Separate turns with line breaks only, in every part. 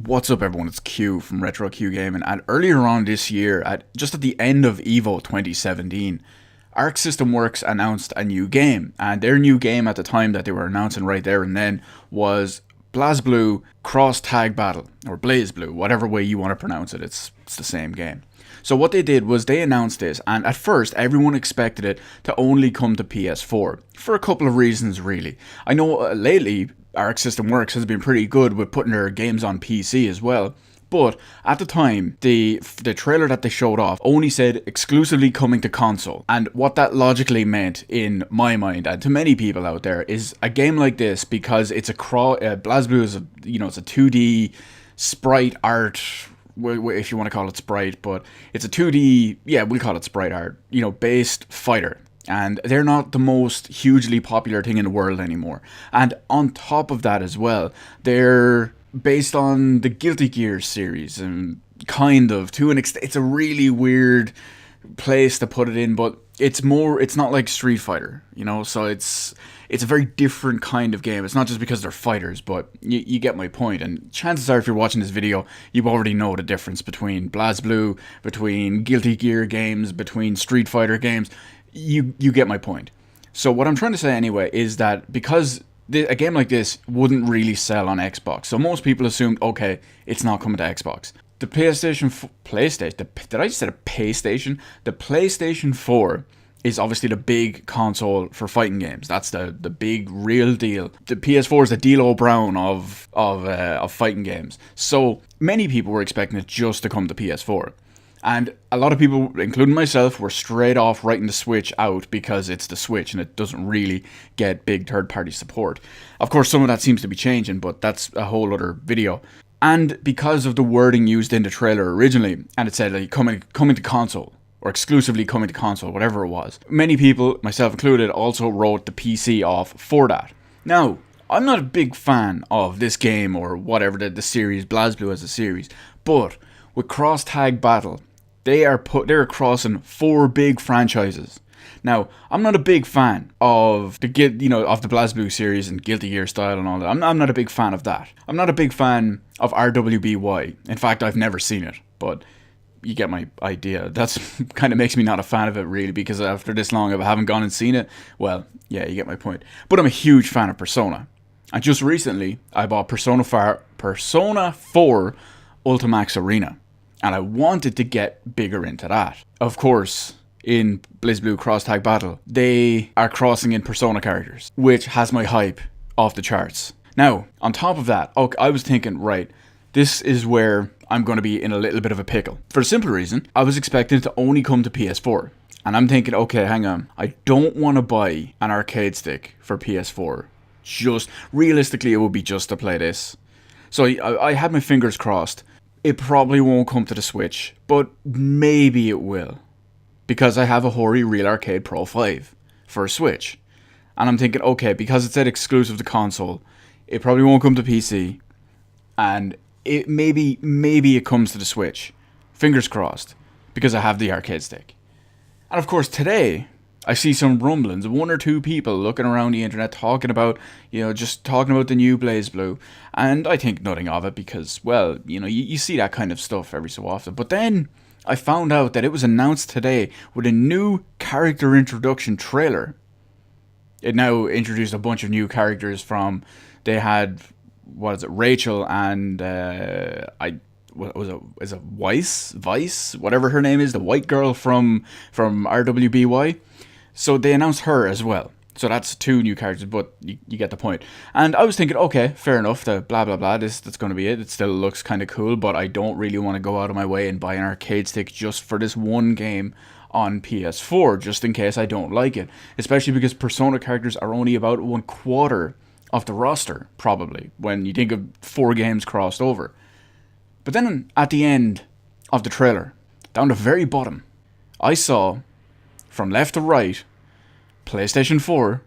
What's up everyone, it's Q from Retro Q Gaming, and earlier on this year, just at the end of EVO 2017, Arc System Works announced a new game, and their new game at the time that they were announcing right there and then was Blazblue Cross Tag Battle, or Blazblue, whatever way you want to pronounce it, it's the same game. So what they did was they announced this, and at first everyone expected it to only come to PS4, for a couple of reasons really. I know lately Arc System Works has been pretty good with putting their games on PC as well, but at the time, the trailer that they showed off only said exclusively coming to console. And what that logically meant in my mind, and to many people out there, is a game like this, because it's Blazblue is it's a 2D sprite art, if you want to call it sprite, but it's a 2D, yeah, we'll call it sprite art, based fighter. And they're not the most hugely popular thing in the world anymore. And on top of that as well, they're based on the Guilty Gear series, and kind of, to an extent. It's a really weird place to put it in, but it's not like Street Fighter, so it's a very different kind of game. It's not just because they're fighters, but you get my point. And chances are, if you're watching this video, you already know the difference between Blazblue, between Guilty Gear games, between Street Fighter games. You get my point. So what I'm trying to say anyway is that because a game like this wouldn't really sell on Xbox, so most people assumed, okay, it's not coming to Xbox. The PlayStation, did I just say a PlayStation? The PlayStation 4 is obviously the big console for fighting games. That's the big real deal. The PS4 is the D'Lo Brown of fighting games. So many people were expecting it just to come to PS4. And a lot of people, including myself, were straight off writing the Switch out because it's the Switch and it doesn't really get big third-party support. Of course, some of that seems to be changing, but that's a whole other video. And because of the wording used in the trailer originally, and it said like coming to console, or exclusively coming to console, whatever it was, many people, myself included, also wrote the PC off for that. Now, I'm not a big fan of this game or whatever, the series, Blazblue as a series, but with Cross Tag Battle, they're crossing 4 big franchises. Now, I'm not a big fan of the Blazblue series and Guilty Gear style and all that. I'm not a big fan of that. I'm not a big fan of RWBY. In fact, I've never seen it, but you get my idea. That's kind of makes me not a fan of it really, because after this long if I haven't gone and seen it, well, yeah, you get my point. But I'm a huge fan of Persona. And just recently, I bought Persona 4 Ultimax Arena. And I wanted to get bigger into that. Of course, in Blazblue Cross Tag Battle, they are crossing in Persona characters, which has my hype off the charts. Now, on top of that, I was thinking, right, this is where I'm going to be in a little bit of a pickle. For a simple reason, I was expecting it to only come to PS4. And I'm thinking, okay, hang on, I don't want to buy an arcade stick for PS4. Realistically, it would be just to play this. So I had my fingers crossed. It probably won't come to the Switch, but maybe it will. Because I have a Hori Real Arcade Pro 5 for a Switch. And I'm thinking, okay, because it said exclusive to console, it probably won't come to PC. And maybe it comes to the Switch. Fingers crossed. Because I have the arcade stick. And of course today, I see some rumblings of 1 or 2 people looking around the internet talking about, just talking about the new Blazblue. And I think nothing of it because, well, you see that kind of stuff every so often. But then I found out that it was announced today with a new character introduction trailer. It now introduced a bunch of new characters they had, Rachel and, is it Vice, whatever her name is, the white girl from RWBY. So they announced her as well. So that's 2 new characters, but you get the point. And I was thinking, okay, fair enough, the blah blah blah, that's going to be it. It still looks kind of cool, but I don't really want to go out of my way and buy an arcade stick just for this one game on PS4, just in case I don't like it. Especially because Persona characters are only about 1/4 of the roster, probably, when you think of 4 games crossed over. But then at the end of the trailer, down the very bottom, I saw, from left to right, PlayStation 4,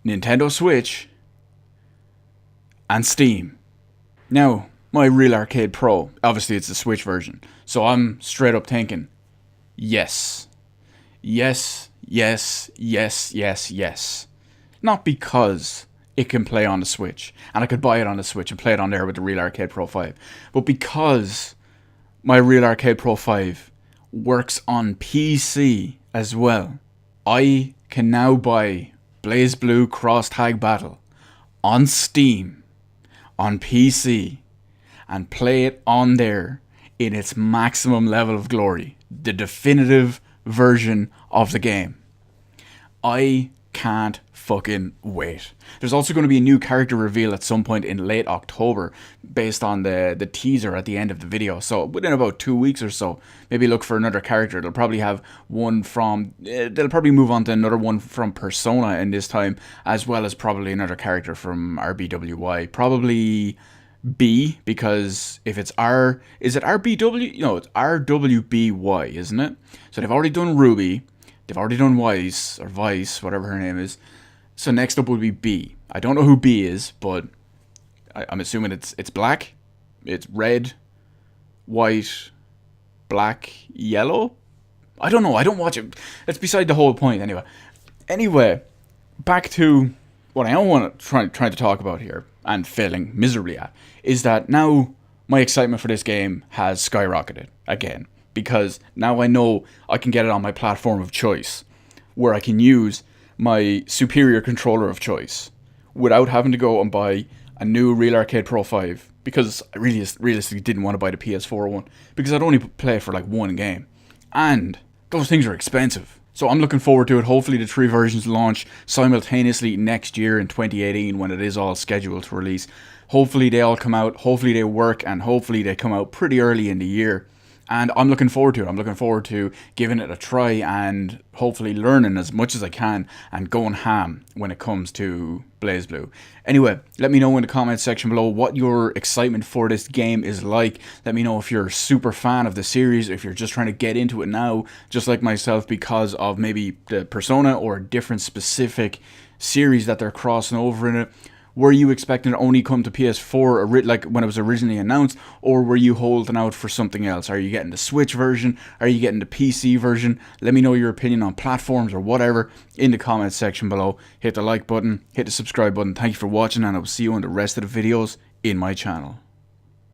Nintendo Switch, and Steam. Now, my Real Arcade Pro, obviously it's the Switch version, so I'm straight up thinking, yes. Yes, yes, yes, yes, yes. Not because it can play on the Switch. And I could buy it on the Switch and play it on there with the Real Arcade Pro 5. But because my Real Arcade Pro 5 works on PC as well, I can now buy Blazblue Cross Tag Battle on Steam, on PC, and play it on there in its maximum level of glory. The definitive version of the game. I can't fucking wait. There's also going to be a new character reveal at some point in late October based on the teaser at the end of the video. So within about 2 weeks or so, maybe look for another character. They'll probably have one from... They'll probably move on to another one from Persona in this time, as well as probably another character from RBWY. Probably B, because if it's R... Is it RBW? No, it's RWBY, isn't it? So they've already done Ruby. They've already done Vice, whatever her name is. So next up would be B. I don't know who B is, but I'm assuming it's black, it's red, white, black, yellow? I don't know, I don't watch it. That's beside the whole point anyway. Anyway, back to what I want to try to talk about here, and failing miserably at, is that now my excitement for this game has skyrocketed again. Because now I know I can get it on my platform of choice, where I can use my superior controller of choice without having to go and buy a new Real Arcade Pro 5, because I realistically didn't want to buy the PS4 one, because I'd only play for like one game, and those things are expensive. So I'm looking forward to it. Hopefully the 3 versions launch simultaneously next year in 2018 when it is all scheduled to release. Hopefully they all come out, hopefully they work, and hopefully they come out pretty early in the year. And I'm looking forward to it. I'm looking forward to giving it a try and hopefully learning as much as I can and going ham when it comes to Blazblue. Anyway, let me know in the comments section below what your excitement for this game is like. Let me know if you're a super fan of the series, if you're just trying to get into it now, just like myself, because of maybe the Persona or a different specific series that they're crossing over in it. Were you expecting to only come to PS4 like when it was originally announced, or were you holding out for something else? Are you getting the Switch version? Are you getting the PC version? Let me know your opinion on platforms or whatever in the comments section below. Hit the like button, hit the subscribe button. Thank you for watching, and I will see you on the rest of the videos in my channel.